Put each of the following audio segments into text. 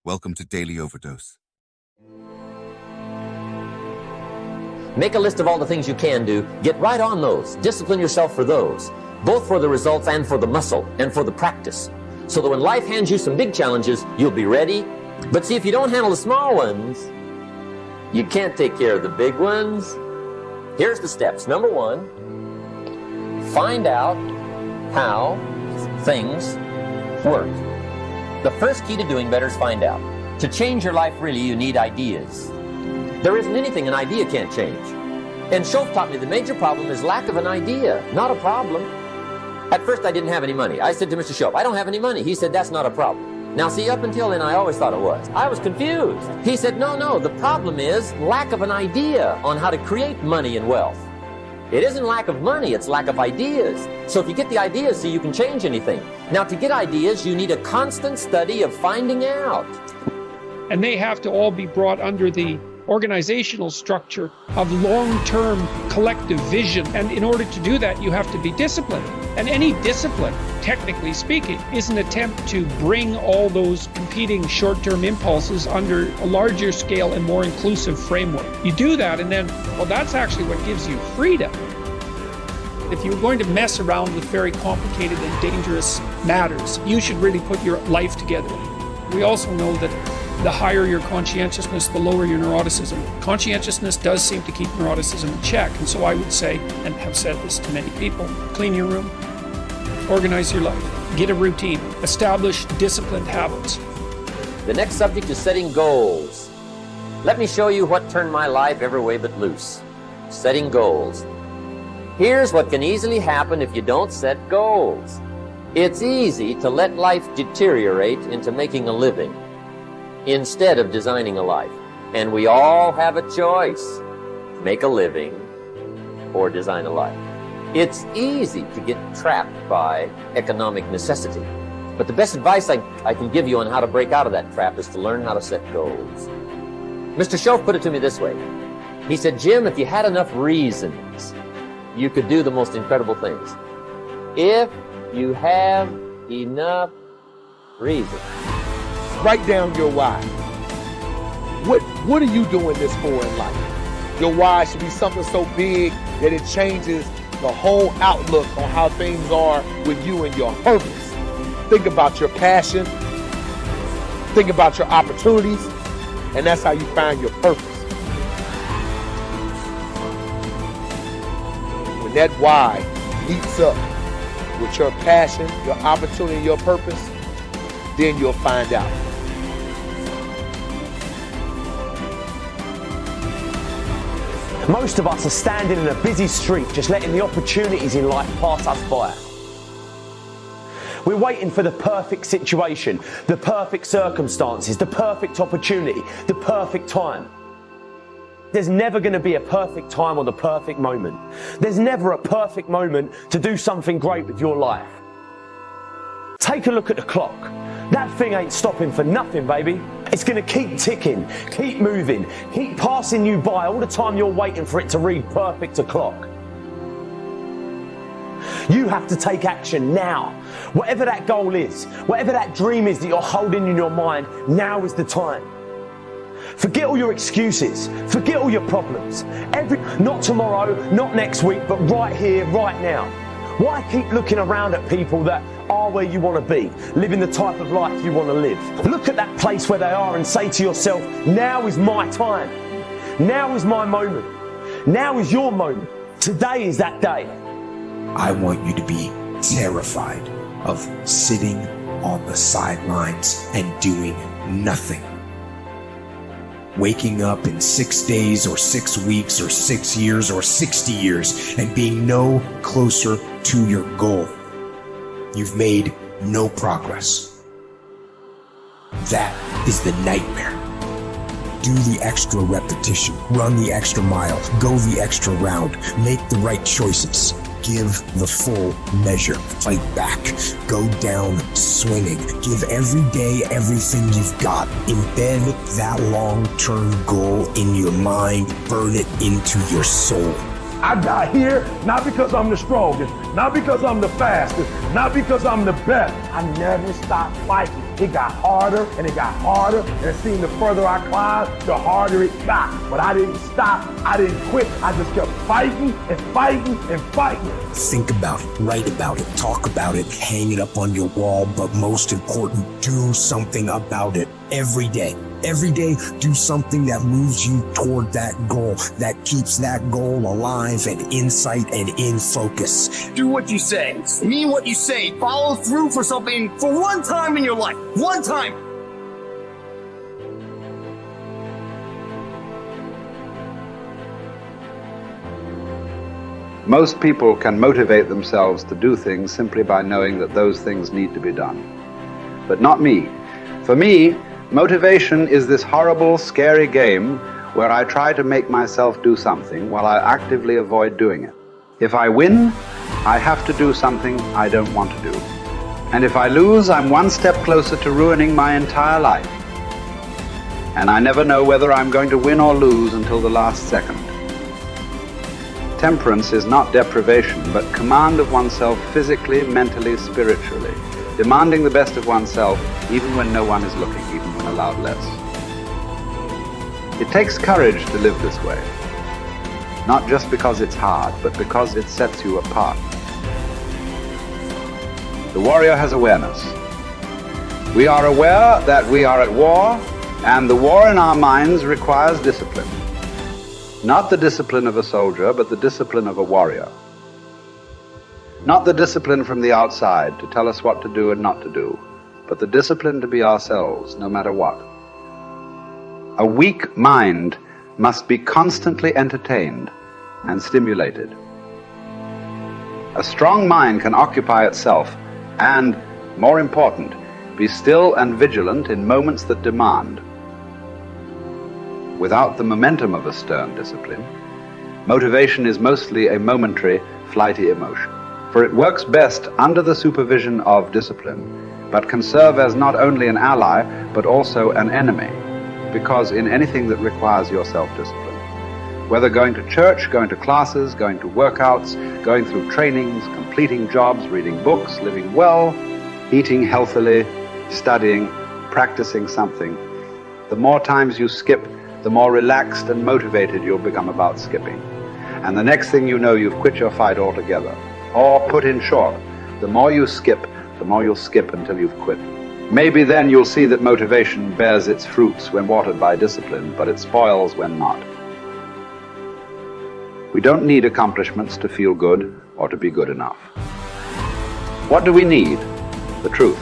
Welcome to Daily Overdose. Make a list of all the things you can do. Get right on those. Discipline yourself for those, both for the results and for the muscle and for the practice, so that when life hands you some big challenges, you'll be ready. But see, if you don't handle the small ones, you can't take care of the big ones. Here's the steps. Number one, find out how things work. The first key to doing better is find out. To change your life, really, you need ideas. There isn't anything an idea can't change. And Schoaf taught me the major problem is lack of an idea, not a problem. At first, I didn't have any money. I said to Mr. Schoaf, I don't have any money. He said, that's not a problem. Now, see, up until then, I always thought it was. I was confused. He said, no, the problem is lack of an idea on how to create money and wealth. It isn't lack of money, it's lack of ideas. So if you get the ideas, see, you can change anything. Now, to get ideas, you need a constant study of finding out. And they have to all be brought under the organizational structure of long-term collective vision. And in order to do that, you have to be disciplined. And any discipline, technically speaking, is an attempt to bring all those competing short-term impulses under a larger scale and more inclusive framework. You do that, and then, well, that's actually what gives you freedom. If you're going to mess around with very complicated and dangerous matters, you should really put your life together. We also know that the higher your conscientiousness, the lower your neuroticism. Conscientiousness does seem to keep neuroticism in check. And so I would say, and have said this to many people, clean your room, organize your life, get a routine, establish disciplined habits. The next subject is setting goals. Let me show you what turned my life every way but loose. Setting goals. Here's what can easily happen if you don't set goals. It's easy to let life deteriorate into making a living instead of designing a life. And we all have a choice. Make a living or design a life. It's easy to get trapped by economic necessity. But the best advice I can give you on how to break out of that trap is to learn how to set goals. Mr. Schoaf put it to me this way. He said, Jim, if you had enough reasons, you could do the most incredible things. If you have enough reasons. Write down your why. What are you doing this for in life? Your why should be something so big that it changes the whole outlook on how things are with you and your purpose. Think about your passion. Think about your opportunities. And that's how you find your purpose. When that why meets up with your passion, your opportunity, and your purpose, then you'll find out. Most of us are standing in a busy street, just letting the opportunities in life pass us by. We're waiting for the perfect situation, the perfect circumstances, the perfect opportunity, the perfect time. There's never going to be a perfect time or the perfect moment. There's never a perfect moment to do something great with your life. Take a look at the clock. That thing ain't stopping for nothing, baby. It's going to keep ticking, keep moving, keep passing you by all the time you're waiting for it to read perfect o'clock. You have to take action now. Whatever that goal is, whatever that dream is that you're holding in your mind, now is the time. Forget all your excuses. Forget all your problems. Not tomorrow, not next week, but right here, right now. Why keep looking around at people that are where you want to be, living the type of life you want to live? Look at that place where they are and say to yourself, now is my time. Now is my moment. Now is your moment. Today is that day. I want you to be terrified of sitting on the sidelines and doing nothing. Waking up in 6 days or 6 weeks or 6 years or 60 years and being no closer to your goal. You've made no progress. That is the nightmare. Do the extra repetition, run the extra mile, go the extra round, make the right choices. Give the full measure. Fight back. Go down swinging. Give every day everything you've got. Embed that long-term goal in your mind. Burn it into your soul. I got here not because I'm the strongest, not because I'm the fastest, Not because I'm the best. I never stopped fighting. It got harder and it got harder. And it seemed the further I climbed, the harder it got. But I didn't stop. I didn't quit. I just kept fighting and fighting and fighting. Think about it, write about it, talk about it, hang it up on your wall, but most important, do something about it every day. Every day, do something that moves you toward that goal, that keeps that goal alive and in sight and in focus. Do what you say, mean what you say, follow through for something for one time in your life. One time. Most people can motivate themselves to do things simply by knowing that those things need to be done. But not me. For me, motivation is this horrible, scary game where I try to make myself do something while I actively avoid doing it. If I win, I have to do something I don't want to do. And if I lose, I'm one step closer to ruining my entire life. And I never know whether I'm going to win or lose until the last second. Temperance is not deprivation, but command of oneself physically, mentally, spiritually. Demanding the best of oneself, even when no one is looking, even when allowed less. It takes courage to live this way. Not just because it's hard, but because it sets you apart. The warrior has awareness. We are aware that we are at war, and the war in our minds requires discipline. Not the discipline of a soldier, but the discipline of a warrior. Not the discipline from the outside to tell us what to do and not to do, but the discipline to be ourselves, no matter what. A weak mind must be constantly entertained and stimulated. A strong mind can occupy itself and, more important, be still and vigilant in moments that demand. Without the momentum of a stern discipline, motivation is mostly a momentary, flighty emotion. For it works best under the supervision of discipline, but can serve as not only an ally, but also an enemy, because in anything that requires your self-discipline, whether going to church, going to classes, going to workouts, going through trainings, completing jobs, reading books, living well, eating healthily, studying, practicing something, the more times you skip, the more relaxed and motivated you'll become about skipping. And the next thing you know, you've quit your fight altogether. Or put in short, the more you skip, the more you'll skip until you've quit. Maybe then you'll see that motivation bears its fruits when watered by discipline, but it spoils when not. We don't need accomplishments to feel good or to be good enough. What do we need? The truth.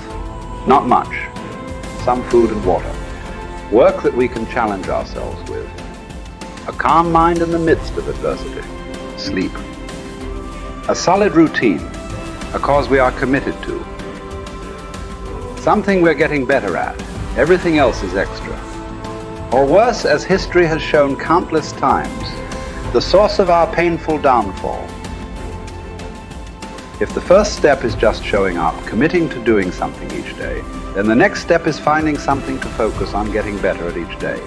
Not much. Some food and water. Work that we can challenge ourselves with. A calm mind in the midst of adversity. Sleep. A solid routine. A cause we are committed to. Something we're getting better at. Everything else is extra. Or worse, as history has shown countless times, the source of our painful downfall. If the first step is just showing up, committing to doing something each day, then the next step is finding something to focus on getting better at each day.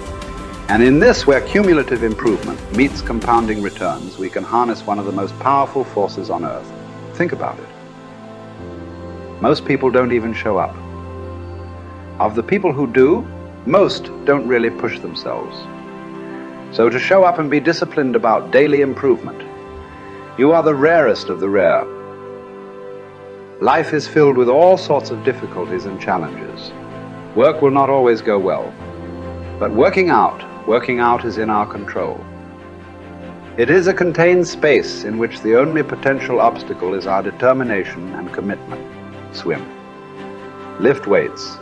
And in this, where cumulative improvement meets compounding returns, we can harness one of the most powerful forces on earth. Think about it. Most people don't even show up. Of the people who do, most don't really push themselves. So to show up and be disciplined about daily improvement, you are the rarest of the rare. Life is filled with all sorts of difficulties and challenges. Work will not always go well. But working out is in our control. It is a contained space in which the only potential obstacle is our determination and commitment. Swim. Lift weights.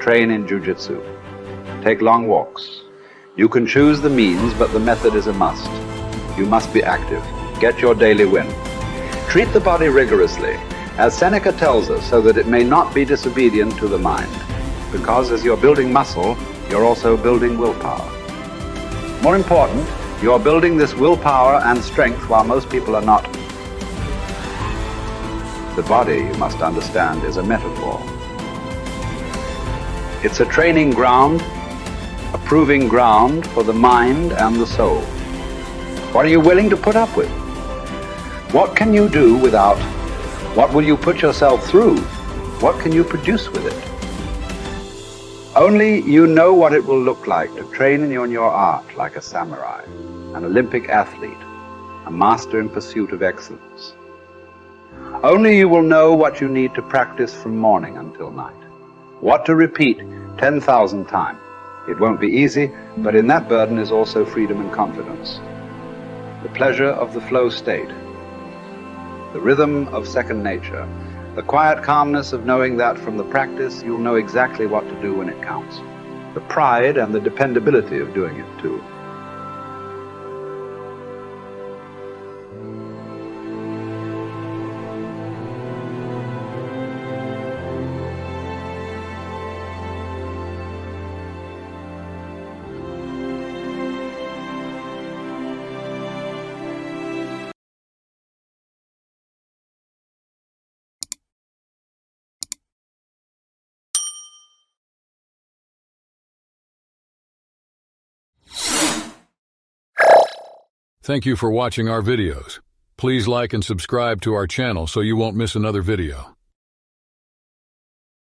Train in jiu-jitsu. Take long walks. You can choose the means, but the method is a must. You must be active. Get your daily win. Treat the body rigorously, as Seneca tells us, so that it may not be disobedient to the mind. Because as you're building muscle, you're also building willpower. More important, you're building this willpower and strength while most people are not. The body, you must understand, is a metaphor. It's a training ground, a proving ground for the mind and the soul. What are you willing to put up with? What can you do without What will you put yourself through? What can you produce with it? Only you know what it will look like to train in your art like a samurai, an Olympic athlete, a master in pursuit of excellence. Only you will know what you need to practice from morning until night, what to repeat 10,000 times. It won't be easy, but in that burden is also freedom and confidence. The pleasure of the flow state, the rhythm of second nature, the quiet calmness of knowing that from the practice you'll know exactly what to do when it counts, the pride and the dependability of doing it too. Thank you for watching our videos. Please like and subscribe to our channel so you won't miss another video.